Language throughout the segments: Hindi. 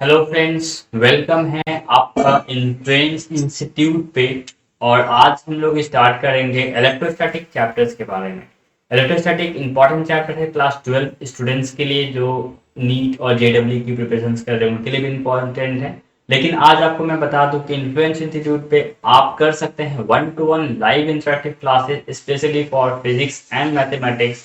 हेलो फ्रेंड्स, वेलकम है आपका इंट्रेंस इंस्टीट्यूट पे। और आज हम लोग स्टार्ट करेंगे इलेक्ट्रोस्टैटिक चैप्टर्स के बारे में। इलेक्ट्रोस्टैटिक इंपॉर्टेंट चैप्टर है क्लास 12 स्टूडेंट्स के लिए जो नीट और जेडब्ल्यू की प्रिपरेशन कर रहे हैं उनके लिए भी इंपॉर्टेंट है। लेकिन आज आपको मैं बता दूं कि इन्फ्लुएंस इंस्टीट्यूट पे आप कर सकते हैं 1-to-1 live interactive classes specially for physics and mathematics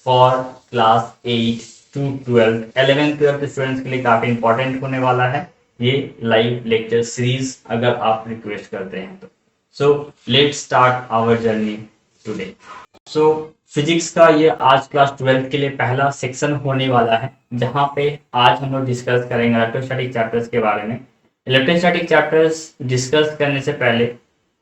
for class 8 to 12 11th-12th students के लिए काफी इंपॉर्टेंट होने वाला है ये लाइव लेक्चर सीरीज, अगर आप रिक्वेस्ट करते हैं तो। So let's start our journey today. So physics का ये आज क्लास 12 के लिए पहला सेक्शन होने वाला है, जहां पे आज हम लोग डिस्कस करेंगे इलेक्ट्रोस्टैटिक चैप्टर्स के बारे में। इलेक्ट्रोस्टैटिक चैप्टर्स डिस्कस करने से पहले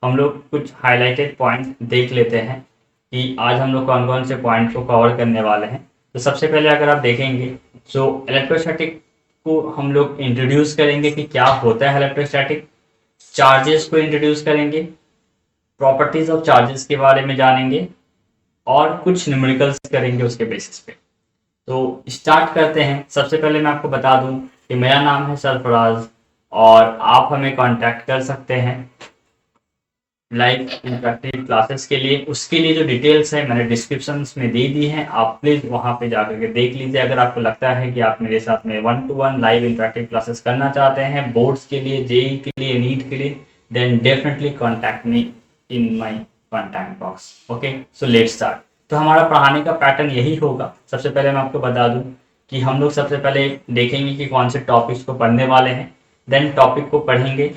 हम लोग कुछ हाईलाइटेड पॉइंट देख लेते हैं कि आज हम लोग कौन कौन से पॉइंट को कवर करने वाले हैं। तो सबसे पहले अगर आप देखेंगे तो इलेक्ट्रोस्टैटिक को हम लोग इंट्रोड्यूस करेंगे कि क्या होता है इलेक्ट्रोस्टैटिक, चार्जेस को इंट्रोड्यूस करेंगे, प्रॉपर्टीज ऑफ चार्जेस के बारे में जानेंगे और कुछ न्यूमेरिकल्स करेंगे उसके बेसिस पे। तो स्टार्ट करते हैं। सबसे पहले मैं आपको बता दूं कि मेरा नाम है सरफराज और आप हमें कांटेक्ट कर सकते हैं लाइव इंटरेक्टिव क्लासेस के लिए। उसके लिए जो डिटेल्स है मैंने डिस्क्रिप्शन में दे दी है, आप प्लीज वहां पे जाकर के देख लीजिए। अगर आपको लगता है कि आप मेरे साथ में 1-to-1 लाइव इंटरेक्टिव क्लासेस करना चाहते हैं बोर्ड्स के लिए, जेई के लिए, नीट के लिए, then definitely contact me in my contact box. Okay, so let's start. तो हमारा पढ़ाने का पैटर्न यही होगा। सबसे पहले मैं आपको बता दूं कि हम लोग सबसे पहले देखेंगे कि कौन से टॉपिक्स को पढ़ने वाले हैं, देन टॉपिक को पढ़ेंगे,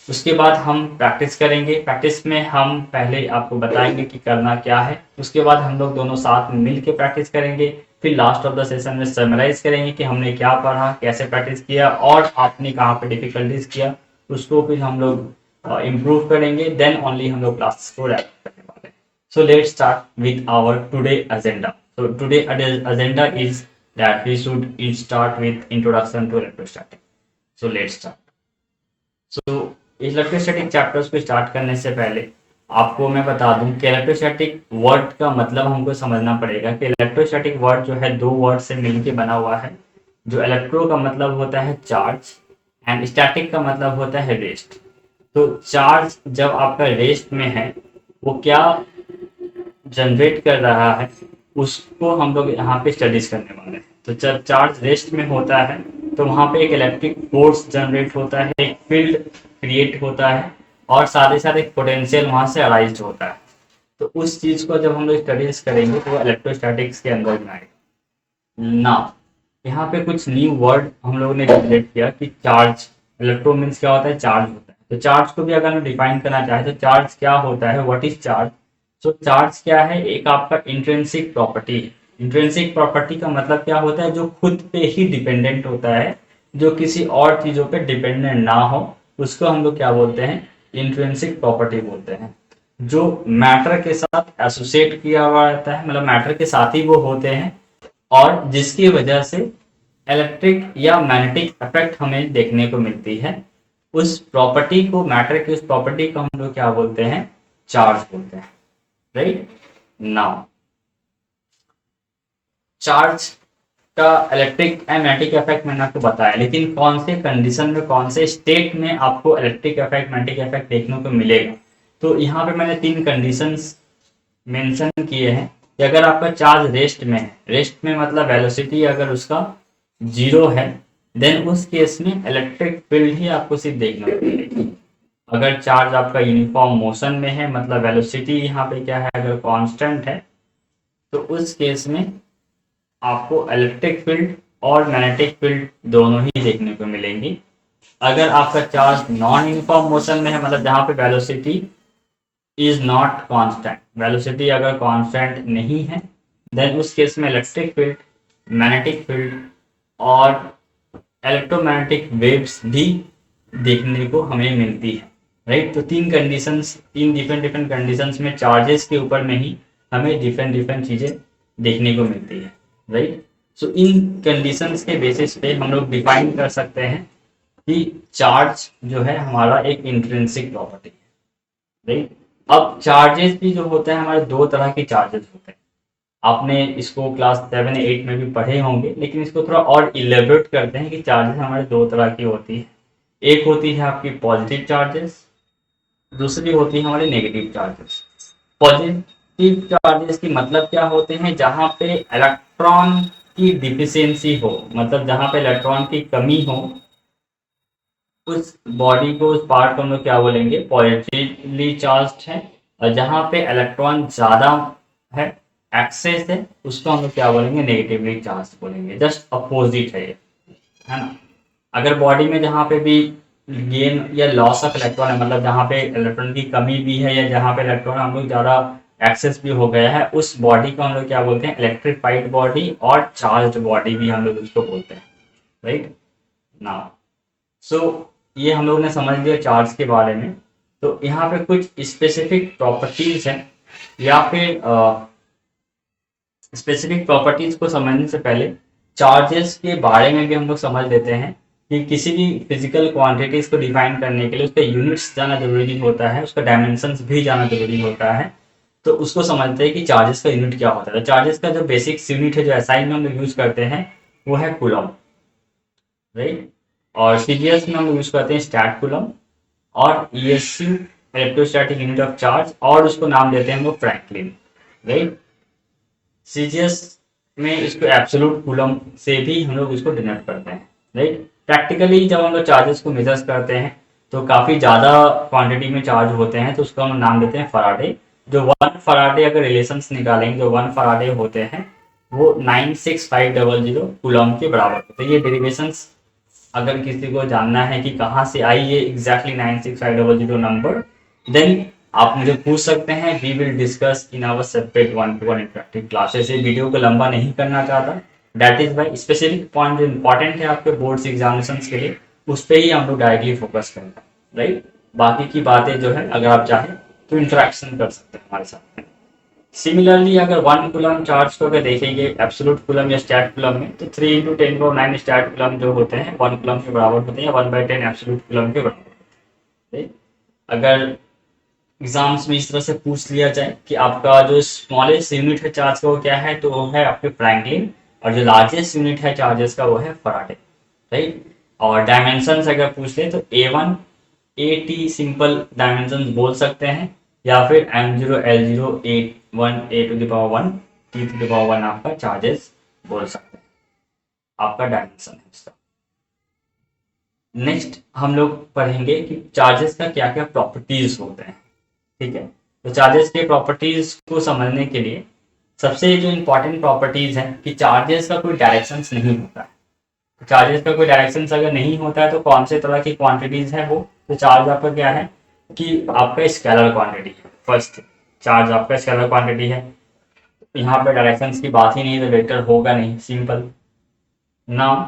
उसके बाद हम प्रैक्टिस करेंगे। प्रैक्टिस में हम पहले आपको बताएंगे कि करना क्या है, उसके बाद हम लोग दोनों साथ में मिल के प्रैक्टिस करेंगे। फिर लास्ट ऑफ द सेशन में समराइज करेंगे कि हमने क्या पढ़ा, कैसे प्रैक्टिस किया और आपने कहाँ पे डिफिकल्टीज किया, उसको फिर हम लोग इम्प्रूव करेंगे। देन ओनली हम लोग क्लास को रैप करने वाले हैं। So let's start with our today agenda. So today agenda is that we should start with introduction to electrostatic. So let's start. So electrostatic chapters को स्टार्ट करने से पहले आपको मैं बता दूं कि इलेक्ट्रोस्टैटिक वर्ड का मतलब हमको समझना पड़ेगा कि इलेक्ट्रोस्टैटिक वर्ड जो है दो वर्ड से मिलकर बना हुआ है। जो इलेक्ट्रो का मतलब होता है चार्ज एंड स्टैटिक का मतलब होता है रेस्ट। तो चार्ज जब आपका रेस्ट में है वो क्या जनरेट कर रहा है उसको हम लोग यहाँ पे स्टडीज करने वाले हैं। तो जब चार्ज रेस्ट में होता है तो वहाँ पे एक इलेक्ट्रिक फोर्स जनरेट होता है, एक फील्ड क्रिएट होता है और साथ ही साथ एक पोटेंशियल वहाँ से अराइज होता है। तो उस चीज को जब हम लोग स्टडीज करेंगे तो वो इलेक्ट्रोस्टैटिक्स के अंदर में आएगा ना। यहाँ पे कुछ न्यू वर्ड हम लोगों ने जनरेट किया कि चार्ज, इलेक्ट्रो मीन्स क्या होता है, चार्ज होता है। तो चार्ज को भी अगर हम डिफाइन करना चाहें तो चार्ज क्या होता है, what is charge. So charge क्या है, एक आपका इंट्रिंसिक प्रॉपर्टी है। इंट्रिंसिक प्रॉपर्टी का मतलब क्या होता है, जो खुद पे ही डिपेंडेंट होता है, जो किसी और चीजों पे डिपेंडेंट ना हो, उसको हम लोग क्या बोलते हैं, इंट्रिंसिक प्रॉपर्टी बोलते हैं। जो मैटर के साथ एसोसिएट किया हुआ रहता है, मतलब मैटर के साथ ही वो होते हैं और जिसकी वजह से इलेक्ट्रिक या मैग्नेटिक इफेक्ट हमें देखने को मिलती है। उस प्रॉपर्टी को, मैटर की उस प्रॉपर्टी को हम लोग क्या बोलते हैं, चार्ज बोलते हैं। राइट नाउ चार्ज का इलेक्ट्रिक एंड मैग्नेटिक इफेक्ट मैंने आपको बताया, लेकिन कौन से कंडीशन में, कौन से स्टेट में आपको इलेक्ट्रिक इफेक्ट, मैग्नेटिक इफेक्ट देखने को मिलेगा। तो यहाँ पे मैंने 3 कंडीशंस मेंशन किए हैं कि अगर आपका चार्ज रेस्ट में है, रेस्ट में मतलब वेलोसिटी अगर उसका 0 है, देन उस केस में इलेक्ट्रिक फील्ड ही आपको सिर्फ देखने को मिलेगी। अगर चार्ज आपका यूनिफॉर्म मोशन में है, मतलब वेलोसिटी यहाँ पे क्या है, अगर कांस्टेंट है, तो उस केस में आपको इलेक्ट्रिक फील्ड और मैग्नेटिक फील्ड दोनों ही देखने को मिलेंगी। अगर आपका चार्ज नॉन यूनिफॉर्म मोशन में है, मतलब जहां पे velocity is not constant, velocity अगर कांस्टेंट नहीं है, देन उस केस में इलेक्ट्रिक फील्ड, मैग्नेटिक फील्ड और इलेक्ट्रोमैग्नेटिक वेव्स भी देखने को हमें मिलती है। राइट, तो 3 कंडीशंस, 3 डिफरेंट कंडीशंस में चार्जेस के ऊपर में ही हमें डिफरेंट चीजें देखने को मिलती है। राइट, सो इन कंडीशंस के बेसिस पे हम लोग डिफाइन कर सकते हैं कि चार्ज जो है हमारा एक इंट्रिंसिक प्रॉपर्टी है। राइट, अब चार्जेस भी जो होते हैं हमारे 2 तरह के चार्जेस होते हैं। आपने इसको क्लास 7-8 में भी पढ़े होंगे, लेकिन इसको थोड़ा और इलेबोरेट करते हैं कि चार्जेस हमारे दो तरह की होती है। एक होती है आपकी पॉजिटिव चार्जेस, दूसरी होती है हमारी नेगेटिव चार्जेस। पॉजिटिव चार्जेस की मतलब क्या होते हैं, जहां पे इलेक्ट्रॉन की डिफिशियंसी हो, मतलब जहां पे इलेक्ट्रॉन की कमी हो, उस बॉडी को, उस पार्ट को हम लोग क्या बोलेंगे, पॉजिटिवली चार्ज्ड है। और जहां पे इलेक्ट्रॉन ज्यादा है, एक्सेस है, उसको हम लोग क्या बोलेंगे, नेगेटिवली चार्ज बोलेंगे। जस्ट अपोजिट है ये, है ना। अगर बॉडी में जहाँ पे भी गेन या लॉस ऑफ इलेक्ट्रॉन है, मतलब जहाँ पे इलेक्ट्रॉन की कमी भी है या जहाँ पे इलेक्ट्रॉन हम लोग ज़्यादा एक्सेस भी हो गया है, उस बॉडी को हम लोग क्या बोलते हैं, इलेक्ट्रिफाइड बॉडी और चार्ज बॉडी भी हम लोग उसको बोलते हैं, राइट नाउ। सो ये हम लोग ने समझ लिया चार्ज के बारे में। तो यहाँ पे कुछ स्पेसिफिक प्रॉपर्टीज हैं, या फिर स्पेसिफिक प्रॉपर्टीज को समझने से पहले चार्जेस के बारे में भी हम लोग समझ लेते हैं कि किसी भी फिजिकल क्वांटिटीज को डिफाइन करने के लिए उसका यूनिट्स जाना जरूरी होता है, उसका डायमेंशंस भी जाना जरूरी होता है। तो उसको समझते हैं कि चार्जेस का यूनिट क्या होता है। चार्जेस का जो बेसिक यूनिट है, जो एसआई में हम लोग यूज करते हैं, वो है कूलम, राइट। और सीजीएस में हम यूज करते हैं स्टैट कूलम, और ईएसयू इलेक्ट्रोस्टैटिक यूनिट ऑफ चार्ज, और उसको नाम देते हैं हम लोग फ्रैंकलिन, राइट। सीजीएस में इसको एब्सोल्यूट कूलम से भी हम लोग इसको डिनोट करते हैं, राइट। प्रैक्टिकली जब हम लोग चार्जेस को मेजर करते हैं तो काफी ज्यादा क्वांटिटी में चार्ज होते हैं, तो उसको हम नाम देते हैं फराडे। जो 1 फराडे अगर रिलेशंस निकालेंगे, जो 1 फराडे होते हैं वो 96500 कूलम के बराबर होते हैं। ये डेरिवेशंस अगर किसी को जानना है कि कहाँ से आई ये एग्जैक्टली 96500 नंबर, देन आप मुझे पूछ सकते हैं। We will discuss in our separate 1-to-1 interactive classes. ये वीडियो को लंबा नहीं करना चाहता, that is why specific point जो इंपॉर्टेंट है आपके बोर्ड्स एग्जामिनेशन के लिए, उस पर ही हम लोग डायरेक्टली फोकस करेंगे, राइट। बाकी की बातें जो है अगर आप चाहें तो इंटरेक्शन कर सकते हैं हमारे साथ। सिमिलरली अगर 1 कूलम चार्ज को अगर देखेंगे एब्सोल्यूट कूलम या स्टैट कूलम में, तो 3 × 10⁹ स्टैट कूलम जो होते हैं 1 कूलम के बराबर होते हैं, 1/10 एब्सोल्यूट कूलम के बराबर होते हैं। अगर एग्जाम्स में इस तरह से पूछ लिया जाए कि आपका जो स्मॉलेस्ट यूनिट है चार्ज का वो क्या है, तो वो है आपके फ्रैंकलिन, और जो लार्जेस्ट यूनिट है चार्जेस का वो है फराडे, राइट। और डायमेंशंस अगर पूछ ले तो A1 AT सिंपल डायमेंशंस बोल सकते हैं, या फिर M0 L0 A1 A⁴ T⁴ आपका चार्जेस बोल सकते हैं, आपका डायमेंशन है इसका। नेक्स्ट हम लोग पढ़ेंगे कि चार्जेस का क्या क्या प्रॉपर्टीज होते हैं, ठीक है। तो चार्जेस के प्रॉपर्टीज को समझने के लिए सबसे जो इंपॉर्टेंट प्रॉपर्टीज है कि चार्जेस का कोई डायरेक्शन नहीं होता है। चार्जेस का कोई डायरेक्शन अगर नहीं होता है तो कौन से तरह की क्वांटिटीज है वो, तो चार्ज आपका क्या है कि आपका स्केलर क्वांटिटी है। फर्स्ट, चार्ज आपका स्केलर क्वांटिटी है, यहाँ पे डायरेक्शंस की बात ही नहीं, तो वेक्टर होगा नहीं, सिंपल। नाउ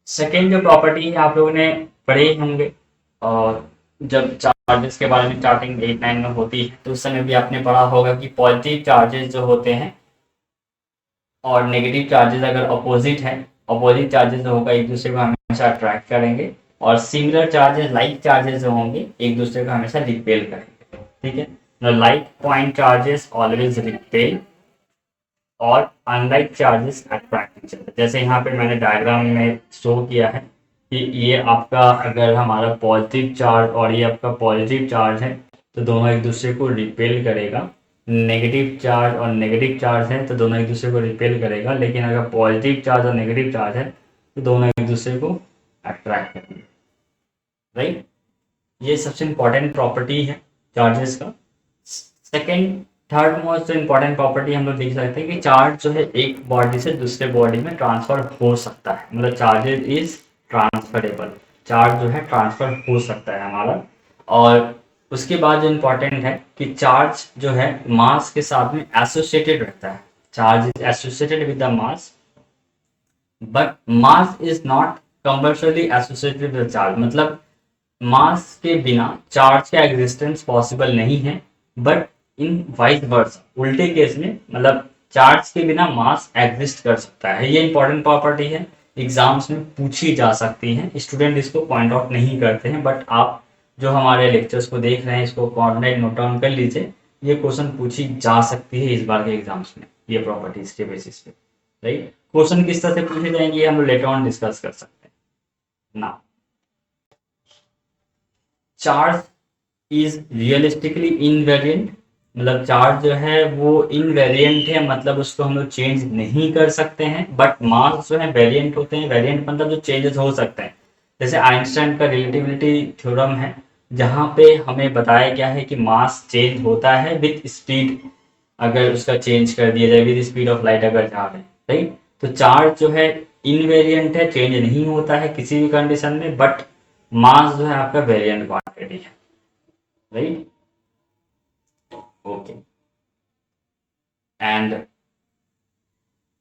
सेकेंड जो प्रॉपर्टी है आप लोगों ने पढ़े होंगे, और जब चार्जेस के बारे में स्टार्टिंग 8-9 में होती है तो उस समय भी आपने पढ़ा होगा कि पॉजिटिव चार्जेस जो होते हैं और नेगेटिव चार्जेस अगर अपोजिट है, अपोजिट चार्जेस जो होगा एक दूसरे को हमेशा अट्रैक्ट करेंगे, और सिमिलर चार्जेस लाइक चार्जेस जो होंगे एक दूसरे को हमेशा रिपेल करेंगे, ठीक है। Like point charges always repel, और unlike charges attract each other. जैसे यहाँ पे मैंने डायग्राम में शो किया है कि ये आपका अगर हमारा पॉजिटिव चार्ज और ये आपका पॉजिटिव चार्ज है तो दोनों एक दूसरे को रिपेल करेगा। नेगेटिव चार्ज और नेगेटिव चार्ज है तो दोनों एक दूसरे को रिपेल करेगा, लेकिन अगर पॉजिटिव चार्ज और नेगेटिव चार्ज है तो दोनों एक दूसरे को अट्रैक्ट करेंगे, राइट। ये सबसे इंपॉर्टेंट प्रॉपर्टी है चार्जेस का। Second, third most important property हम लोग देख सकते हैं कि चार्ज जो है एक बॉडी से दूसरे बॉडी में ट्रांसफर हो सकता है, मतलब चार्जेस इज ट्रांसफरेबल। चार्ज जो है ट्रांसफर हो सकता है हमारा। और उसके बाद जो इम्पोर्टेंट है कि चार्ज जो है मास के साथ में एसोसिएटेड रहता है। Charge is associated with the mass, but mass is not compulsory associated with charge. मतलब मास के बिना चार्ज का एग्जिस्टेंस पॉसिबल नहीं है, बट इन वाइस वर्सा, उल्टे केस में, मतलब चार्ज के बिना मास एग्जिस्ट कर सकता है। ये इंपॉर्टेंट प्रॉपर्टी है, एग्जाम्स में पूछी जा सकती है। स्टूडेंट इसको पॉइंट आउट नहीं करते हैं, बट आप जो हमारे लेक्चर्स को देख रहे हैं इसको कॉर्डिनेट नोट डाउन कर लीजिए, ये क्वेश्चन पूछी जा सकती है इस बार के एग्जाम्स में, ये प्रॉपर्टीज के बेसिस पे, राइट। क्वेश्चन किस तरह से पूछे जाएंगे हम लोग लेटर ऑन डिस्कस कर सकते हैं ना। चार्ज इज रियलिस्टिकली इनवेरिएंट, मतलब चार्ज जो है वो इनवेरिएंट है, मतलब उसको हम लोग चेंज नहीं कर सकते हैं, बट मास जो है वेरिएंट होते हैं। वेरिएंट मतलब जो चेंजेस हो सकते हैं, जैसे आइंस्टाइन का रिलेटिविटी थ्योरम है, जहां पे हमें बताया गया है कि मास चेंज होता है विथ स्पीड, अगर उसका चेंज कर दिया जाए विद स्पीड ऑफ लाइट अगर जा रहे हैं, राइट। तो चार्ज जो है इनवेरिएंट है, चेंज नहीं होता है किसी भी कंडीशन में, बट मास जो है आपका वेरिएंट क्वांटिटी है, राइट। ओके, एंड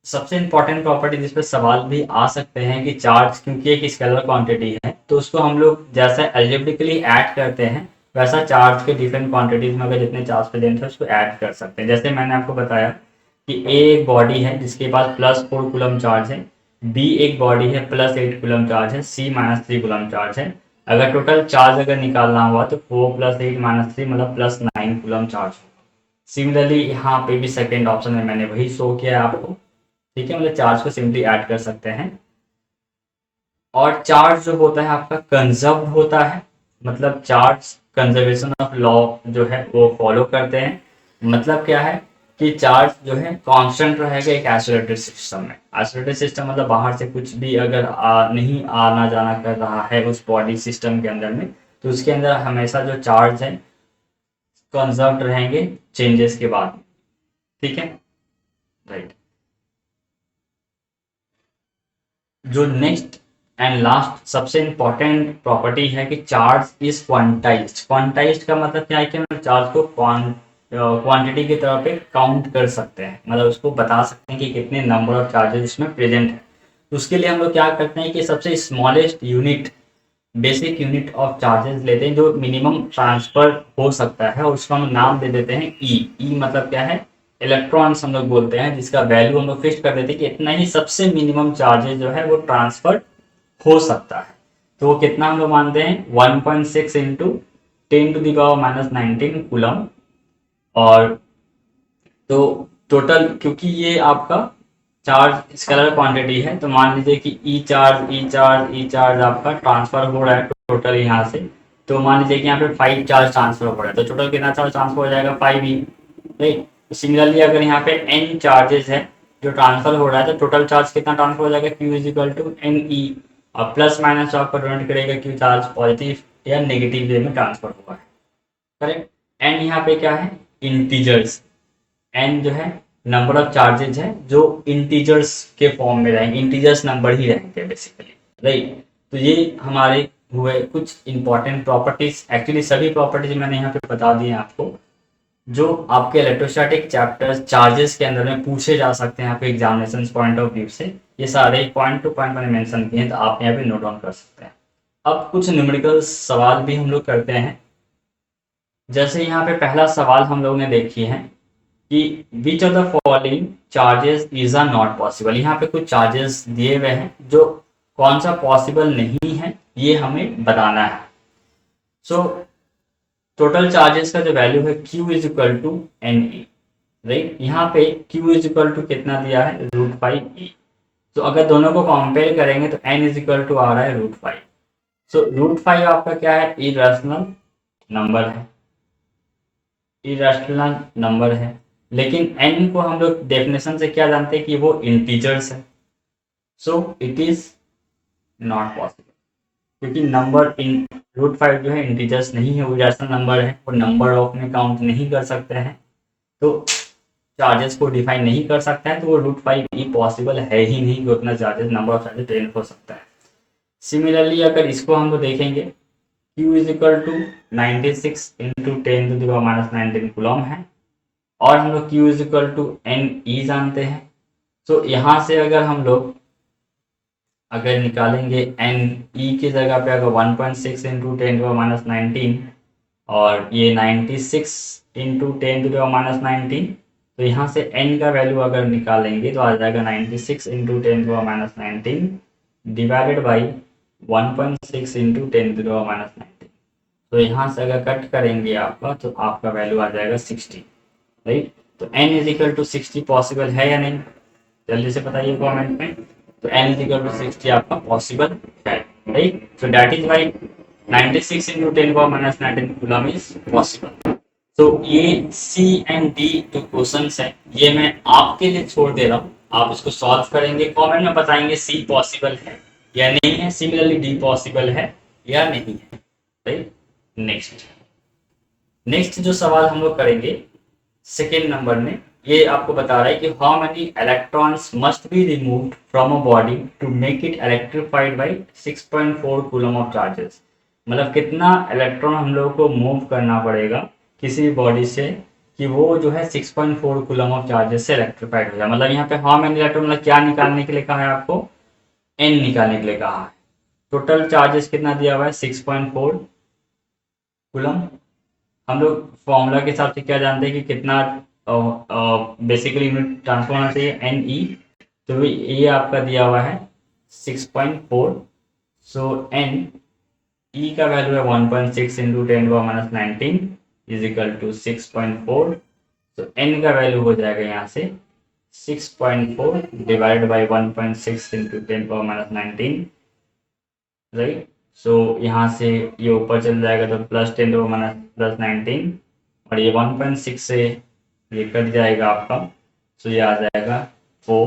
सबसे इंपॉर्टेंट प्रॉपर्टी जिस पे सवाल भी आ सकते हैं कि चार्ज क्योंकि एक स्केलर क्वांटिटी है, तो उसको हम लोग जैसे एल्जेब्रिकली ऐड करते हैं, वैसा चार्ज के डिफरेंट क्वांटिटीज में अगर जितने चार्ज प्रेजेंट है उसको ऐड कर सकते हैं। जैसे मैंने आपको बताया कि ए एक बॉडी है जिसके पास +4 कूलम चार्ज है, बी एक बॉडी है +8 कूलम चार्ज है, सी -3 कूलम चार्ज है। अगर टोटल चार्ज अगर निकालना हुआ तो 4 + 8 -3 मतलब +9 कूलम चार्ज होगा। सिमिलरली यहाँ पे भी सेकेंड ऑप्शन में मैंने वही शो किया है आपको, ठीक है, मतलब चार्ज को सिंपली ऐड कर सकते हैं। और चार्ज जो होता है आपका कंजर्व होता है, मतलब चार्ज कंजर्वेशन ऑफ लॉ जो है वो फॉलो करते हैं। मतलब क्या है कि चार्ज जो है कांस्टेंट रहेगा एक आइसोलेटेड सिस्टम में। आइसोलेटेड सिस्टम मतलब बाहर से कुछ भी अगर नहीं आना जाना कर रहा है उस बॉडी सिस्टम के अंदर में, तो उसके अंदर हमेशा जो चार्ज है कंजर्व रहेंगे चेंजेस के बाद, ठीक है, राइट। जो नेक्स्ट एंड लास्ट सबसे इंपॉर्टेंट प्रॉपर्टी है कि चार्ज इज क्वांटाइज्ड। क्वांटाइज्ड का मतलब क्या है कि हम चार्ज को क्वांटिटी की तरह पे काउंट कर सकते हैं, मतलब उसको बता सकते हैं कि कितने नंबर ऑफ चार्जेस इसमें प्रेजेंट है। तो उसके लिए हम लोग क्या करते हैं कि सबसे smallest unit, basic unit of charges लेते हैं जो मिनिमम ट्रांसफर हो सकता है, और उसको हम नाम दे देते हैं ई। ई मतलब क्या है, इलेक्ट्रॉन्स हम लोग बोलते हैं, जिसका वैल्यू हम लोग फिक्स कर देते हैं कि इतना ही सबसे मिनिमम चार्जेस जो है वो ट्रांसफर हो सकता है। तो वो कितना हम लोग मानते हैं 1.6 इंटू 10⁻⁻19 कूलम। और तो टोटल क्योंकि ये आपका चार्ज स्केलर क्वांटिटी है, तो मान लीजिए कि ई चार्ज आपका ट्रांसफर हो रहा है टोटल यहाँ से। तो मान लीजिए कि यहाँ पे 5 चार्ज ट्रांसफर हो रहा है, तो टोटल कितना चार्ज ट्रांसफर हो जाएगा 5 ई, राइट। सिमिलरली अगर यहाँ पे n चार्जेस है जो ट्रांसफर हो रहा है, तो टोटल चार्ज कितना ट्रांसफर हो जाएगा Q is equal to N E. और प्लस माइनस आपको डिनोट करेगा Q चार्ज पॉजिटिव या नेगेटिव वे में ट्रांसफर हुआ है, करेक्ट। एन यहाँ पे क्या है, इंटीजर्स। एन जो है नंबर ऑफ चार्जेज है जो इंटीजर्स के फॉर्म में रहेंगे, इंटीजर्स नंबर ही रहेंगे बेसिकली, राइट। तो ये हमारे हुए कुछ इंपॉर्टेंट प्रॉपर्टीज। एक्चुअली सभी प्रॉपर्टीज मैंने यहाँ पे बता दी हैं आपको, जो आपके इलेक्ट्रोस्टैटिक चैप्टर्स चार्जेस के अंदर में पूछे जा सकते हैं आपके एग्जामिनेशन पॉइंट ऑफ व्यू से। ये सारे पॉइंट टू पॉइंट मैंने मेंशन किए हैं, तो आप यहाँ पे नोट डाउन कर सकते हैं। अब कुछ न्यूमेरिकल सवाल भी हम लोग करते हैं। जैसे यहाँ पे पहला सवाल हम लोगों ने देखी है कि which of the following charges is are not possible. यहाँ पे कुछ चार्जेस दिए हुए हैं, जो कौन सा पॉसिबल नहीं है ये हमें बताना है। सो टोटल चार्जेस का जो वैल्यू है Q is equal to N E, right. यहाँ पे Q इज इक्वल टू कितना दिया है √5e। तो अगर दोनों को कंपेयर करेंगे तो n इज इक्वल टू आ रहा है √5। सो √5 आपका क्या है, इरेशनल नंबर है, इरेशनल नंबर है। लेकिन n को हम लोग डेफिनेशन से क्या जानते हैं कि वो इंटीजर्स है, so it is not possible, क्योंकि नंबर इन √5 जो है इंटीजर्स नहीं है, वो इरेशनल नंबर है, वो नंबर ऑफ में काउंट नहीं कर सकते हैं, तो चार्जेस को डिफाइन नहीं कर सकते हैं, तो वो √5e पॉसिबल है ही नहीं कि उतना charges number of charges train हो सकता है। सिमिलरली अगर इसको हम लोग देखेंगे, Q is equal to 96 into 10⁻⁻19 coulomb है, और हम लोग Q is equal to N E जानते हैं। तो यहाँ से अगर हम लोग अगर निकालेंगे एन ई की जगह पे अगर 1.6 इंटू 10⁻19 और ये 96 इंटू 10⁻19, तो यहाँ से n का वैल्यू अगर निकालेंगे तो आ जाएगा 96 इंटू 10⁻19 डिवाइडेड बाई 1.6 इंटू 10⁻19। तो यहाँ से अगर कट करेंगे आपका तो आपका वैल्यू आ जाएगा 60, राइट। तो n is equal to 60 possible है या नहीं, जल्दी से बताइए कमेंट में। तो n इज इक्वल टू 60 आपका पॉसिबल है, right. So that is why 96 into 10 power minus 19 coulomb is possible. तो ये सी एंड डी जो क्वेश्चन है ये मैं आपके लिए छोड़ दे रहा हूँ, आप इसको सॉल्व करेंगे, कमेंट में बताएंगे सी पॉसिबल है या नहीं है, सिमिलरली डी पॉसिबल है या नहीं है, राइट। नेक्स्ट नेक्स्ट जो सवाल हम लोग करेंगे सेकेंड नंबर में, ये आपको बता रहा है कि how many electrons must be removed from a body to make it electrified by 6.4 coulomb of charges. मतलब कितना इलेक्ट्रॉन हम लोगों को मूव करना पड़ेगा किसी भी बॉडी से कि वो जो है 6.4 कूलम ऑफ चार्जेस से इलेक्ट्रिफाइड हो जाए। मतलब यहाँ पे हाउ मेनी इलेक्ट्रॉन मतलब क्या निकालने के लिए कहा है आपको, एन निकालने के लिए कहा है। टोटल चार्जेस कितना दिया हुआ है 6.4 कूलम। हम लोग फॉर्मूला के हिसाब से क्या जानते हैं कि कितना बेसिकली यूनिट ट्रांसफर होना चाहिए एन ई। तो ये आपका दिया हुआ है 6.4। सो एन ई का वैल्यू है 1.6 इंटू 10⁻19 इज इक्वल टू 6.4। तो एन का वैल्यू हो जाएगा यहाँ से 6.4 डिवाइड बाई 1.6 इंटू 10⁻19, राइट। सो यहाँ से ये ऊपर चल जाएगा तो प्लस 10⁻19 और ये 1.6 से ये कट जाएगा आपका। सो ये आ जाएगा 4,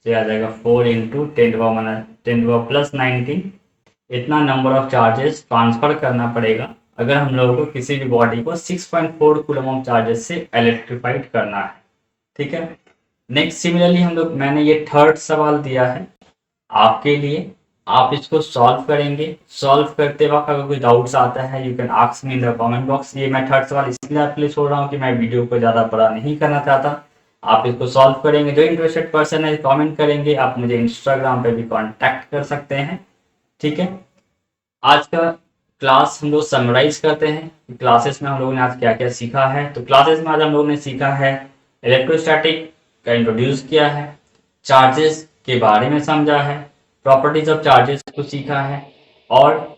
तो ये आ जाएगा 4 इंटू 10⁻+19। इतना नंबर ऑफ चार्जेस ट्रांसफर करना पड़ेगा अगर हम लोगों को किसी भी बॉडी को 6.4 कूलम ऑफ चार्जेस से इलेक्ट्रीफाइड करना है, ठीक है। नेक्स्ट सिमिलरली हम लोग, मैंने ये थर्ड सवाल दिया है आपके लिए, आप इसको सॉल्व करेंगे। सॉल्व करते वक्त अगर कोई डाउट्स आता है you can ask me in the comment box. ये मैं थर्ड सवाल इसलिए आपके लिए छोड़ रहा हूँ कि मैं वीडियो को ज़्यादा बड़ा नहीं करना चाहता। आप इसको सॉल्व करेंगे, जो इंटरेस्टेड पर्सन है कमेंट करेंगे, आप मुझे इंस्टाग्राम पे भी कांटेक्ट कर सकते हैं, ठीक है। आज का क्लास हम लोग समराइज करते हैं क्लासेस में हम लोगों ने आज क्या क्या सीखा है। तो क्लासेस में आज हम लोगों ने सीखा है इलेक्ट्रोस्टैटिक का इंट्रोड्यूस किया है, चार्जेस के बारे में समझा है, प्रॉपर्टीज ऑफ चार्जेस को सीखा है, और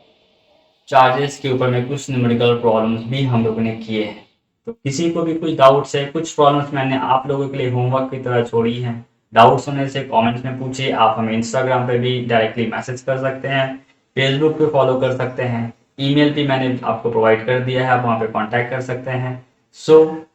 चार्जेस के ऊपर में कुछ न्यूमेरिकल प्रॉब्लम्स भी हम लोगों ने किए हैं। तो किसी को भी कुछ डाउट्स है, कुछ प्रॉब्लम्स मैंने आप लोगों के लिए होमवर्क की तरह छोड़ी हैं, डाउट्स होने से कमेंट्स में पूछिए। आप हमें इंस्टाग्राम पे भी डायरेक्टली मैसेज कर सकते हैं, फेसबुक पे फॉलो कर सकते हैं, ईमेल भी मैंने आपको प्रोवाइड कर दिया है, आप वहाँ पे कांटेक्ट कर सकते हैं। सो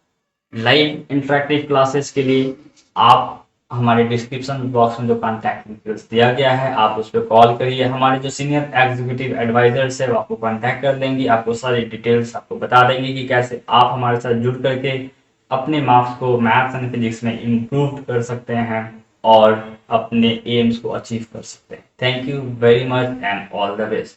लाइव इंटरेक्टिव क्लासेस के लिए आप हमारे डिस्क्रिप्शन बॉक्स में जो कॉन्टैक्ट डिटेल्स दिया गया है आप उस पर कॉल करिए। हमारे जो सीनियर एग्जीक्यूटिव एडवाइजर्स है वो आपको कॉन्टैक्ट कर लेंगे, आपको सारी डिटेल्स आपको बता देंगे कि कैसे आप हमारे साथ जुड़ करके अपने मार्क्स को मैथ्स एंड फिजिक्स में इम्प्रूव कर सकते हैं और अपने एम्स को अचीव कर सकते हैं। Thank you very much and all the best.